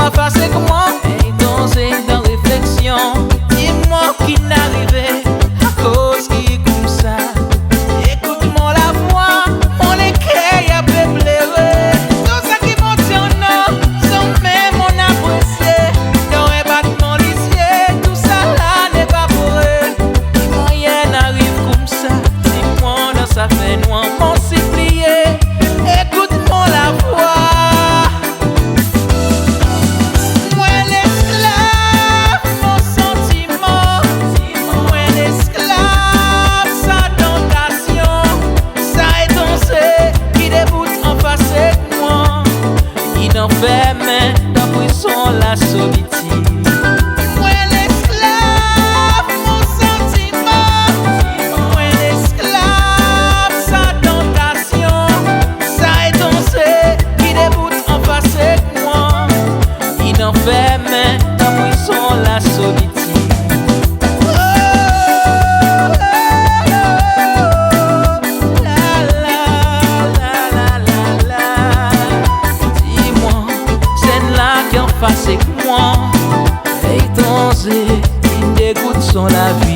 en face avec moi. Et dans réflexion, dis-moi qui n'arrivait à cause qui est comme ça. Écoute-moi la voix, mon écueil a préféré. Tout ça qui m'entend, sans même mon apprécié. Dans un battement lisier, tout ça là n'est pas pour eux. Rien n'arrive comme ça, dis-moi, non, ça fait noir, mon supplié. Écoute-moi la voix. Ferme dans prison la solitude. Moi l'esclave, mon sentiment. Moi l'esclave, sa tentation. Ça est dansé qui déboute en face de moi. Il enferme dans prison la solitude. Face avec moi, et danger, il dégoûte son la vie.